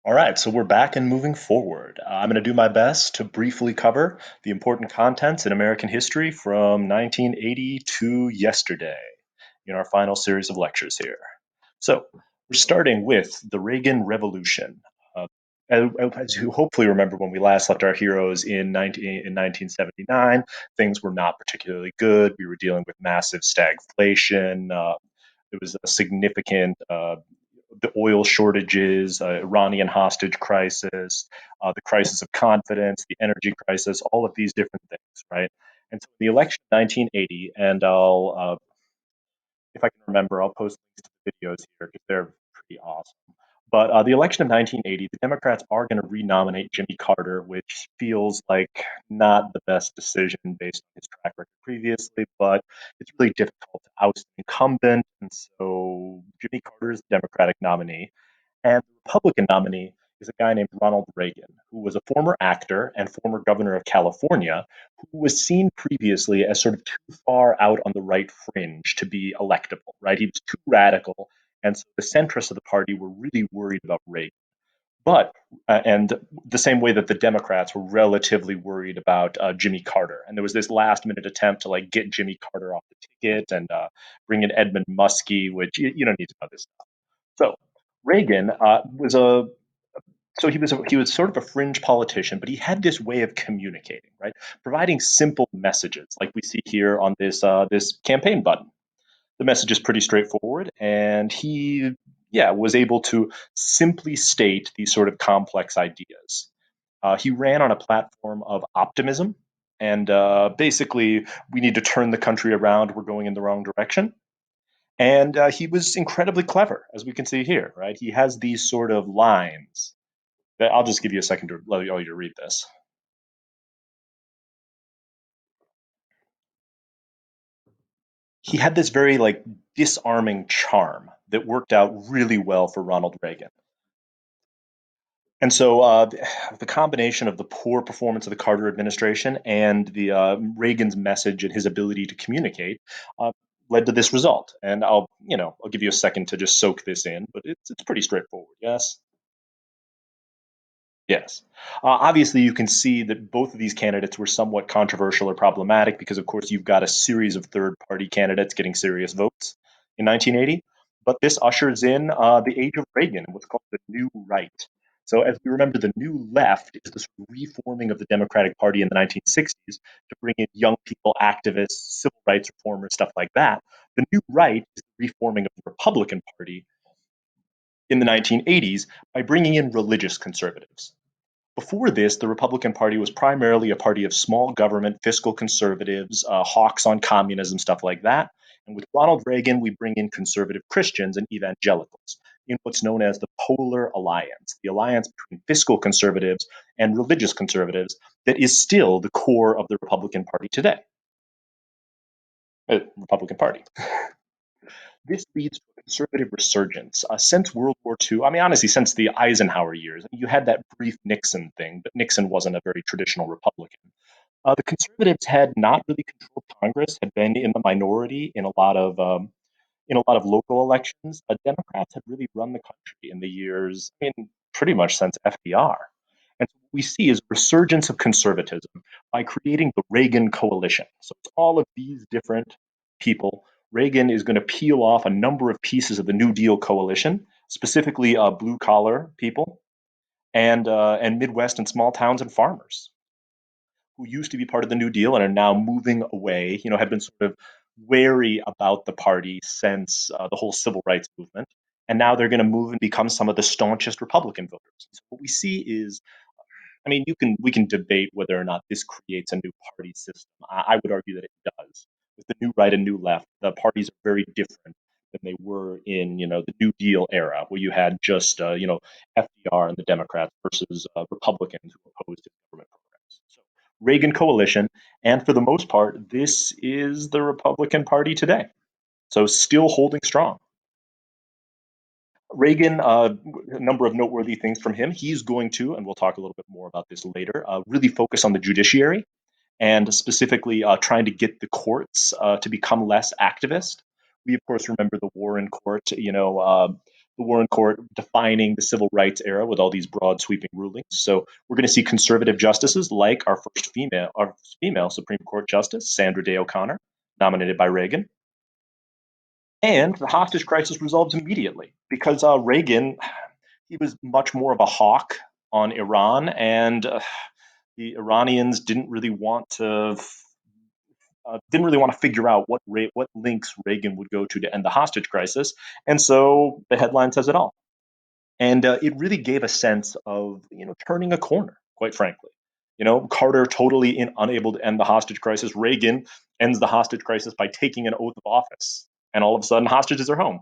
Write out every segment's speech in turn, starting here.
All right, so we're back and moving forward. I'm going to do my best to briefly cover the important contents in American history from 1980 to yesterday in our final series of lectures here. So, we're starting with the Reagan Revolution. Uh, as you hopefully remember, when we last left our heroes in 1979, things were not particularly good. We were dealing with massive stagflation. There was a significant the oil shortages, Iranian hostage crisis, the crisis of confidence, the energy crisis, all of these different things, right? And so the election of 1980, and if I can remember, I'll post links to the videos here because they're pretty awesome. But the election of 1980, the Democrats are going to renominate Jimmy Carter, which feels like not the best decision based on his track record previously, but it's really difficult to oust an incumbent. And so Jimmy Carter is the Democratic nominee. And the Republican nominee is a guy named Ronald Reagan, who was a former actor and former governor of California, who was seen previously as sort of too far out on the right fringe to be electable, right? He was too radical. And so the centrists of the party were really worried about Reagan. And the same way that the Democrats were relatively worried about Jimmy Carter. And there was this last minute attempt to like get Jimmy Carter off the ticket and bring in Edmund Muskie, which you don't need to know this stuff. So Reagan was a so he was sort of a fringe politician, but he had this way of communicating, right? Providing simple messages, like we see here on this campaign button. The message is pretty straightforward, and he was able to simply state these sort of complex ideas. He ran on a platform of optimism, and basically, we need to turn the country around. We're going in the wrong direction. And he was incredibly clever, as we can see here, right? He has these sort of lines that I'll just give you a second to allow you to read this. He had this very like disarming charm that worked out really well for Ronald Reagan. And so the combination of the poor performance of the Carter administration and the Reagan's message and his ability to communicate uh, led to this result. And I'll give you a second to just soak this in, but it's pretty straightforward. Yes. Yes. Obviously, you can see that both of these candidates were somewhat controversial or problematic because, of course, you've got a series of third party candidates getting serious votes in 1980. But this ushers in the age of Reagan, what's called the New Right. So, as we remember, the New Left is the sort of reforming of the Democratic Party in the 1960s to bring in young people, activists, civil rights reformers, stuff like that. The New Right is the reforming of the Republican Party in the 1980s by bringing in religious conservatives. Before this, the Republican Party was primarily a party of small government, fiscal conservatives, hawks on communism, stuff like that. And with Ronald Reagan, we bring in conservative Christians and evangelicals in what's known as the Polar Alliance, the alliance between fiscal conservatives and religious conservatives that is still the core of the Republican Party today. Republican Party. This leads to a conservative resurgence. Since World War II, I mean, honestly, since the Eisenhower years, you had that brief Nixon thing, but Nixon wasn't a very traditional Republican. The conservatives had not really controlled Congress, had been in the minority in a lot of local elections. Democrats had really run the country in the years, I mean, pretty much since FDR. And so what we see is a resurgence of conservatism by creating the Reagan Coalition. So it's all of these different people. Reagan is going to peel off a number of pieces of the New Deal coalition, specifically blue collar people and Midwest and small towns and farmers who used to be part of the New Deal and are now moving away, had been sort of wary about the party since the whole civil rights movement. And now they're going to move and become some of the staunchest Republican voters. So what we see is, I mean, we can debate whether or not this creates a new party system. I would argue that it does. With the new right and new left, the parties are very different than they were in, the New Deal era, where you had just, FDR and the Democrats versus Republicans who opposed his government programs. So Reagan coalition, and for the most part, this is the Republican Party today. So still holding strong. Reagan, a number of noteworthy things from him. He's going to, and we'll talk a little bit more about this later, really focus on the judiciary and specifically trying to get the courts to become less activist. We, of course, remember the Warren Court, the Warren Court defining the civil rights era with all these broad sweeping rulings. So we're going to see conservative justices like our female Supreme Court Justice, Sandra Day O'Connor, nominated by Reagan. And the hostage crisis resolves immediately because Reagan, he was much more of a hawk on Iran, and the Iranians didn't really want to figure out what links Reagan would go to end the hostage crisis, and so the headline says it all. And it really gave a sense of turning a corner, quite frankly. Carter totally unable to end the hostage crisis. Reagan ends the hostage crisis by taking an oath of office, and all of a sudden hostages are home.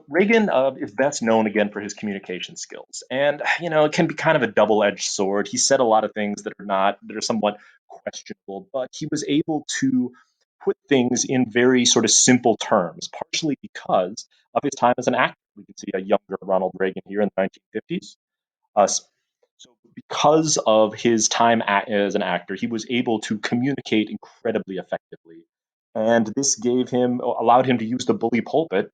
Reagan is best known again for his communication skills, and it can be kind of a double-edged sword. He said a lot of things that are somewhat questionable, but he was able to put things in very sort of simple terms, partially because of his time as an actor. We can see a younger Ronald Reagan here in the 1950s. So, because of his time as an actor, he was able to communicate incredibly effectively, and this allowed him to use the bully pulpit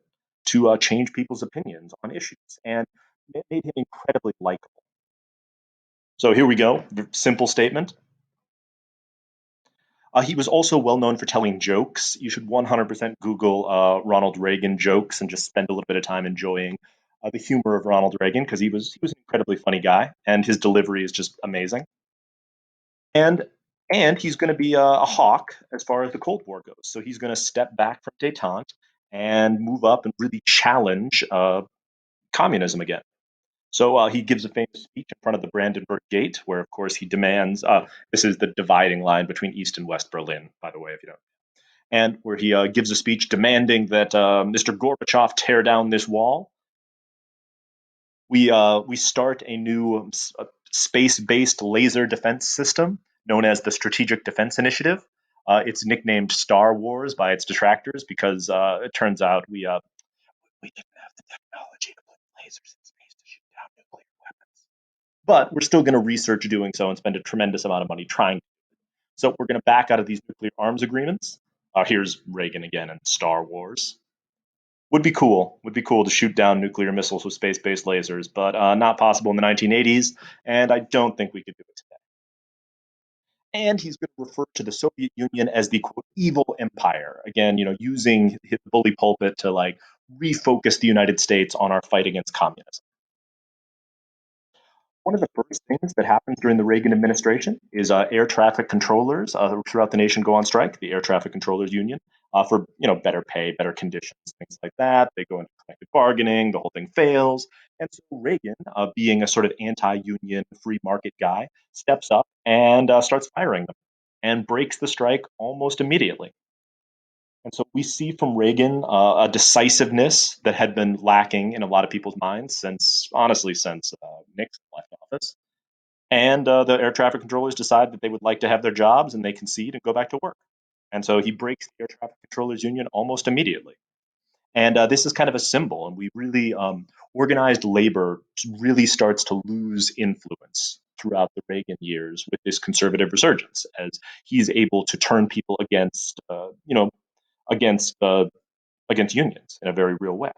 to change people's opinions on issues, and it made him incredibly likable. So here we go. The simple statement. He was also well known for telling jokes. You should 100% Google Ronald Reagan jokes and just spend a little bit of time enjoying the humor of Ronald Reagan because he was an incredibly funny guy and his delivery is just amazing. And and he's going to be a hawk as far as the Cold War goes. So he's going to step back from détente and move up and really challenge communism again. So he gives a famous speech in front of the Brandenburg Gate, where, of course, he demands this is the dividing line between East and West Berlin, by the way, if you don't. And where he gives a speech demanding that Mr. Gorbachev tear down this wall. We start a new space-based laser defense system known as the Strategic Defense Initiative. It's nicknamed Star Wars by its detractors because it turns out we didn't have the technology to put lasers in space to shoot down nuclear weapons. But we're still going to research doing so and spend a tremendous amount of money trying. So we're going to back out of these nuclear arms agreements. Here's Reagan again in Star Wars. Would be cool. Would be cool to shoot down nuclear missiles with space-based lasers, but not possible in the 1980s, and I don't think we could do it today. And he's going to refer to the Soviet Union as the quote evil empire. Again, using his bully pulpit to like refocus the United States on our fight against communism. One of the first things that happens during the Reagan administration is air traffic controllers throughout the nation go on strike, the Air Traffic Controllers Union, for better pay, better conditions, things like that. They go into collective bargaining, the whole thing fails. And so Reagan, being a sort of anti-union free market guy, steps up and starts firing them and breaks the strike almost immediately. And so we see from Reagan a decisiveness that had been lacking in a lot of people's minds since Nixon left office. And the air traffic controllers decide that they would like to have their jobs and they concede and go back to work. And so he breaks the Air Traffic Controllers Union almost immediately. And this is kind of a symbol. And we really, organized labor really starts to lose influence throughout the Reagan years with this conservative resurgence as he's able to turn people against against unions in a very real way.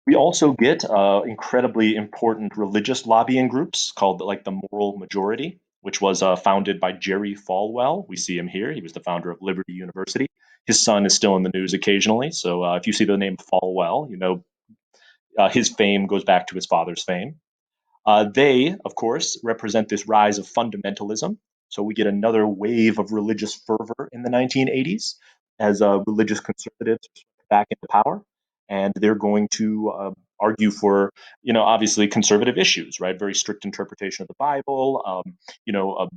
We also get incredibly important religious lobbying groups called like the Moral Majority, which was founded by Jerry Falwell. We see him here. He was the founder of Liberty University. His son is still in the news occasionally. So if you see the name Falwell, his fame goes back to his father's fame. They, of course, represent this rise of fundamentalism. So we get another wave of religious fervor in the 1980s as religious conservatives are back into power, and they're going to argue for, obviously conservative issues, right? Very strict interpretation of the Bible, a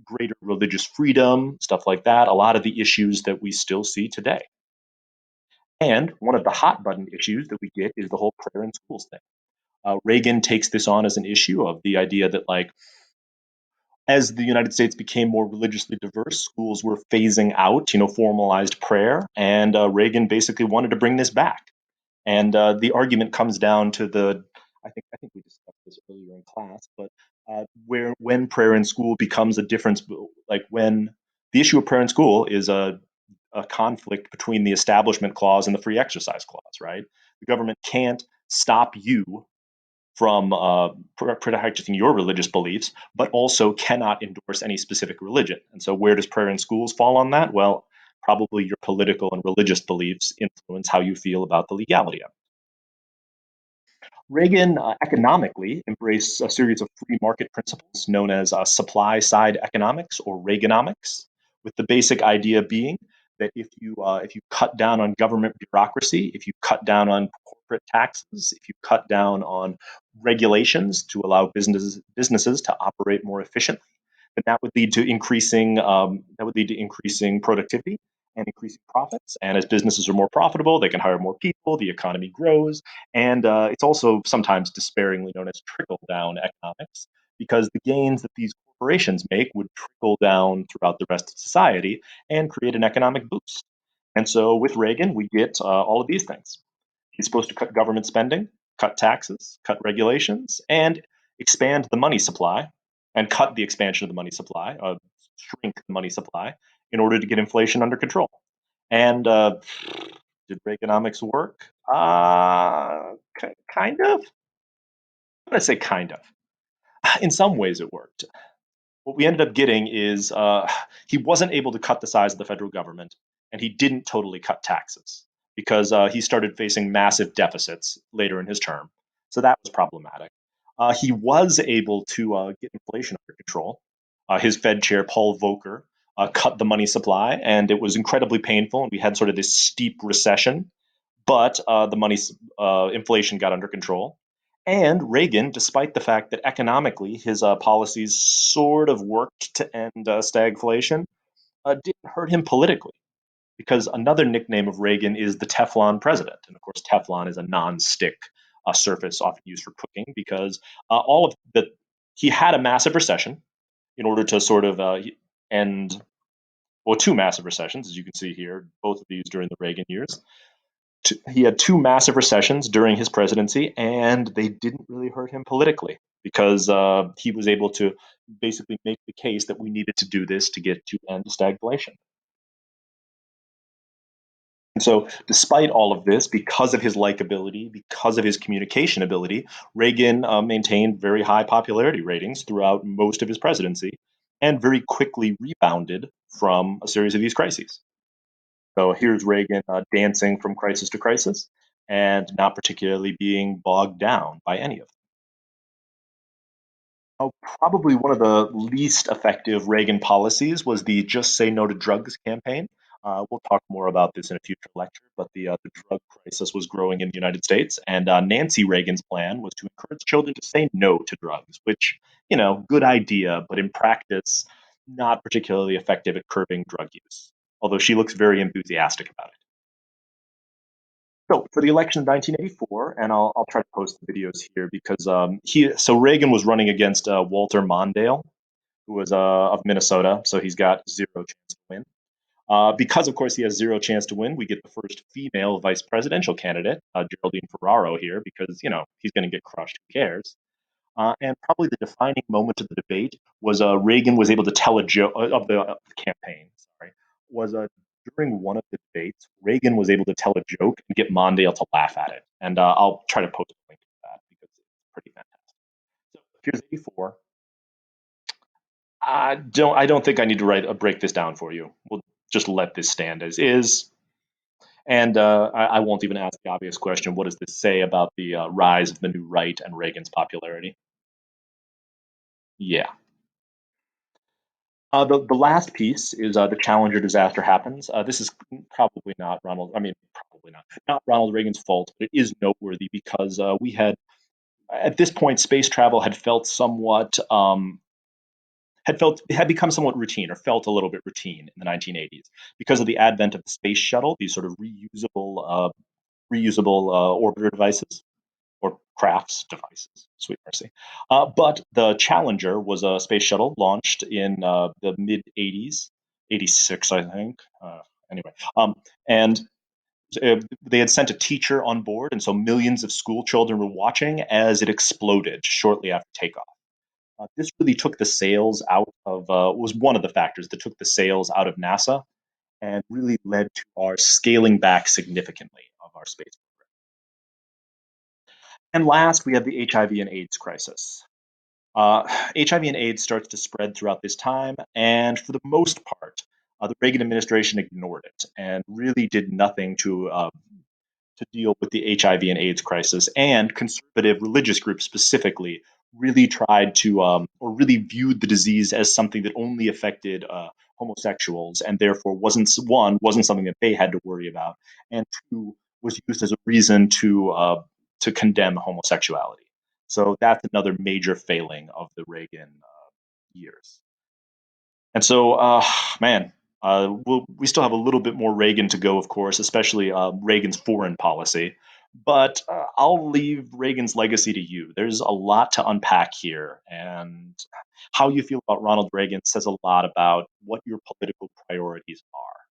greater religious freedom, stuff like that. A lot of the issues that we still see today. And one of the hot button issues that we get is the whole prayer in schools thing. Reagan takes this on as an issue of the idea that, like, as the United States became more religiously diverse, schools were phasing out, formalized prayer, and Reagan basically wanted to bring this back. And the argument comes down to I think we discussed this earlier in class, but where when prayer in school becomes a difference, like when the issue of prayer in school is a conflict between the Establishment Clause and the Free Exercise Clause, right? The government can't stop you from practicing your religious beliefs, but also cannot endorse any specific religion. And so, where does prayer in schools fall on that? Well, probably your political and religious beliefs influence how you feel about the legality of it. Reagan economically embraced a series of free market principles known as supply side economics or Reaganomics, with the basic idea being that if you cut down on government bureaucracy, if you cut down on corporate taxes, if you cut down on regulations to allow businesses to operate more efficiently, then that would lead to increasing productivity and increasing profits. And as businesses are more profitable, they can hire more people, the economy grows, and it's also sometimes despairingly known as trickle down economics, because the gains that these corporations make would trickle down throughout the rest of society and create an economic boost. And so with Reagan, we get all of these things. He's supposed to cut government spending, cut taxes, cut regulations, and expand the money supply and cut the expansion of the money supply, shrink the money supply in order to get inflation under control. And did Reaganomics work? Kind of. I'm going to say kind of. In some ways, it worked. What we ended up getting is he wasn't able to cut the size of the federal government, and he didn't totally cut taxes because he started facing massive deficits later in his term. So that was problematic. He was able to get inflation under control. His Fed chair, Paul Volcker, cut the money supply, and it was incredibly painful. And we had sort of this steep recession, but the money inflation got under control. And Reagan, despite the fact that economically his policies sort of worked to end stagflation, didn't hurt him politically. Because another nickname of Reagan is the Teflon president. And of course, Teflon is a non-stick surface often used for cooking because all of the he had a massive recession in order to sort of end, well, two massive recessions, as you can see here, both of these during the Reagan years. He had two massive recessions during his presidency, and they didn't really hurt him politically because he was able to basically make the case that we needed to do this to get to end stagflation. And so, despite all of this, because of his likability, because of his communication ability, Reagan maintained very high popularity ratings throughout most of his presidency and very quickly rebounded from a series of these crises. So here's Reagan dancing from crisis to crisis and not particularly being bogged down by any of them. Oh, probably one of the least effective Reagan policies was the Just Say No to Drugs campaign. We'll talk more about this in a future lecture, but the drug crisis was growing in the United States, and Nancy Reagan's plan was to encourage children to say no to drugs, which, good idea, but in practice, not particularly effective at curbing drug use, although she looks very enthusiastic about it. So for the election of 1984, and I'll try to post the videos here because Reagan was running against Walter Mondale, who was of Minnesota, so he's got zero chance to win. Because of course he has zero chance to win, we get the first female vice presidential candidate, Geraldine Ferraro here, because he's going to get crushed. Who cares? And probably the defining moment of the debate was Reagan was able to tell a joke of the campaign. Sorry, was during one of the debates, Reagan was able to tell a joke and get Mondale to laugh at it. And I'll try to post a link to that because it's pretty fantastic. So here's 84. I don't think I need to break this down for you. We'll just let this stand as is. And I won't even ask the obvious question: what does this say about the rise of the new right and Reagan's popularity? Yeah. The last piece is the Challenger disaster happens. This is probably not Ronald. I mean, probably not Ronald Reagan's fault, but it is noteworthy because we had at this point space travel had become somewhat routine or felt a little bit routine in the 1980s because of the advent of the space shuttle, these sort of reusable orbiter devices or crafts devices, sweet mercy. But the Challenger was a space shuttle launched in the mid 80s, 86, I think. Anyway, and they had sent a teacher on board, and so millions of school children were watching as it exploded shortly after takeoff. This really took the sales out of, was one of the factors that took the sales out of NASA and really led to our scaling back significantly of our space program. And last, we have the HIV and AIDS crisis. HIV and AIDS starts to spread throughout this time, and for the most part, the Reagan administration ignored it and really did nothing to deal with the HIV and AIDS crisis. And conservative religious groups specifically really tried to, or really viewed the disease as something that only affected homosexuals, and therefore wasn't something that they had to worry about, and two was used as a reason to condemn homosexuality. So that's another major failing of the Reagan years. And so, man, we still have a little bit more Reagan to go, of course, especially Reagan's foreign policy. But I'll leave Reagan's legacy to you. There's a lot to unpack here, and how you feel about Ronald Reagan says a lot about what your political priorities are.